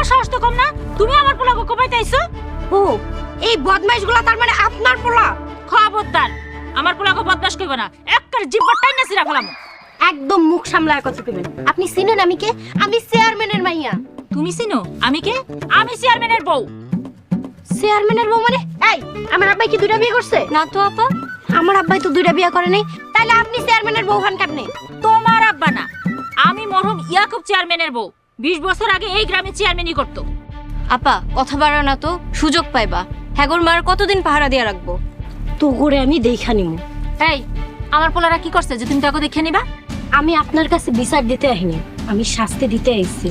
তোমার সাহস তো কম না, তুমি আমার পোলাকে কোপাইতে আইছো। ও এই বদমাইশগুলা তার মানে আপনার পোলা? খবরদার, আমার পোলাকে বদমাশ কইব না, একবার জিব্বা টাইনা ছিড়া ফেলামু। একদম মুখ সামলায় কথা কইবেন। আপনি চিনেন আমি কে? আমি চেয়ারম্যানের মাইয়া। তুমি চিনো আমি কে? আমি চেয়ারম্যানের বউ। চেয়ারম্যানের বউ মানে? এই আমার আব্বাই কি দুইটা বিয়ে করছে? না তো আপা। আমার আব্বাই তো দুইটা বিয়ে করে নাই, তাহলে আপনি চেয়ারম্যানের বউ হন কেমনে? তোমার আব্বা না, আমি মরহুম ইয়াকুব চেয়ারম্যানের বউ। 20 বছর আগে এই গ্রামে চেয়ারম্যানই করতো। আপা কথা বাড়া না তো, সুযোগ পাইবা। হ্যাগর মার কতদিন পাহারা দিয়া রাখবো? তো করে আমি দেখা নিমু। এই আমার পোলারা কি করছে যে তুমি তাকে দেখে নিবা? আমি আপনার কাছে বিচার দিতে আহিনি, আমি শাস্তি দিতে আইছি।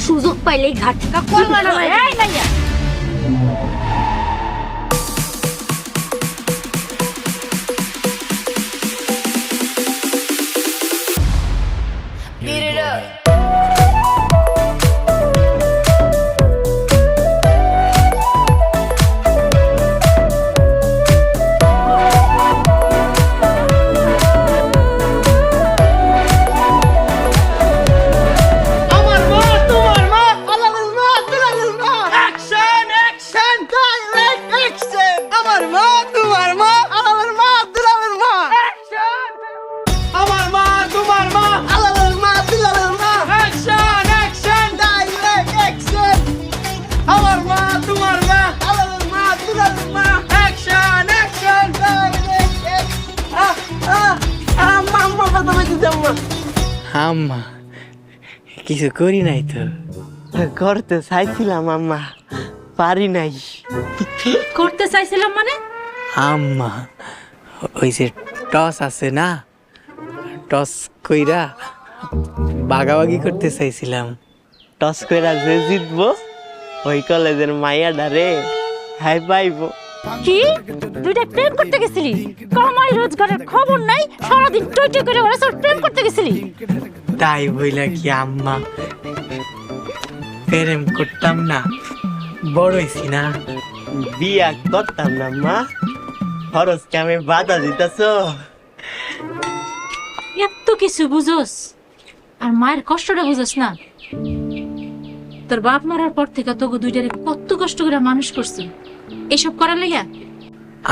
সুযোগ পাইলেই ঘাট থেকে কলমা নামাই। এই মাইয়া, আমার মা তোমার মা আলালের মা দুলালের মা অ্যাকশন অ্যাকশন ডাইরেক্ট অ্যাকশন আমার মা তোমার মা আলালের মা দুলালের মা অ্যাকশন আমার মা তোমার মা আলালের মা দুলালের মা অ্যাকশন অ্যাকশন ডাইরেক্ট অ্যাকশন আমার মা তোমার মা আলালের মা দুলালের মা অ্যাকশন অ্যাকশন ডাইরেক্ট আম্মা কথা বলতে যাও মা আম্মা কিছু করি নাই তো। করতে চাইছিলাম আম্মা, পারি নাই। করতে চাইছিলাম মানে? আম্মা ওই যে টস আছে না, টস কইরা বাগাবাগি করতে চাইছিলাম। টস কইরা যে জিতবো ওই কলেজের মাইয়াডা রে হাই পাইবো। কি দুইটা প্রেম করতে গেছিলি? কামাই রোজগারের খবর নাই, সারাদিন টই টই করে ওরা সব প্রেম করতে গেছিলি? তাই বইলা কি আম্মা প্রেম করতাম না? বড় হইছি না। বিয়া করতাম না মা, খরচকে আমি বাধা দিতেছ। এত কিছু বুঝোস আর মায়ের কষ্টটা বুঝোস না? তোর বাপ মারার পর থেকে তোকে দুইটারে কত কষ্ট করে মানুষ করছে এসব করার লাগিয়া?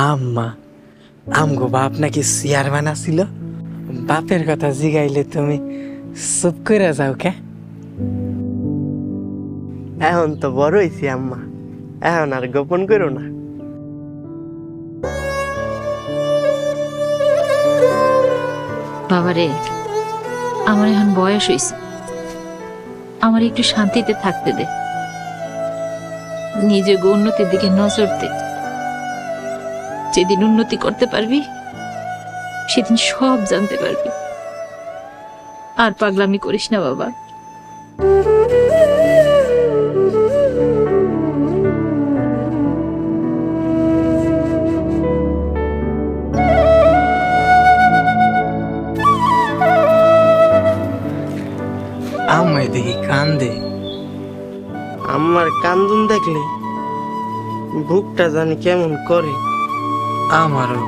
আম্মা আমগো বাপ নাকি চেয়ারম্যান আছিল? বাপের কথা জিগাইলে তুমি চুপ করে যাও কে? এখন তো বড় হইছি আম্মা, এখন আর গোপন করো না। বাবারে, আমার এখন বয়স হয়েছে, আমার একটু শান্তিতে থাকতে দে, নিজে উন্নতির দিকে নজর দে। যেদিন উন্নতি করতে পারবি সেদিন সব জানতে পারবি। আর পাগলামি করিস না বাবা। আমায় দেখি কান্দে। আমার কান্দুন দেখলে বুকটা জানি কেমন করে। আমারও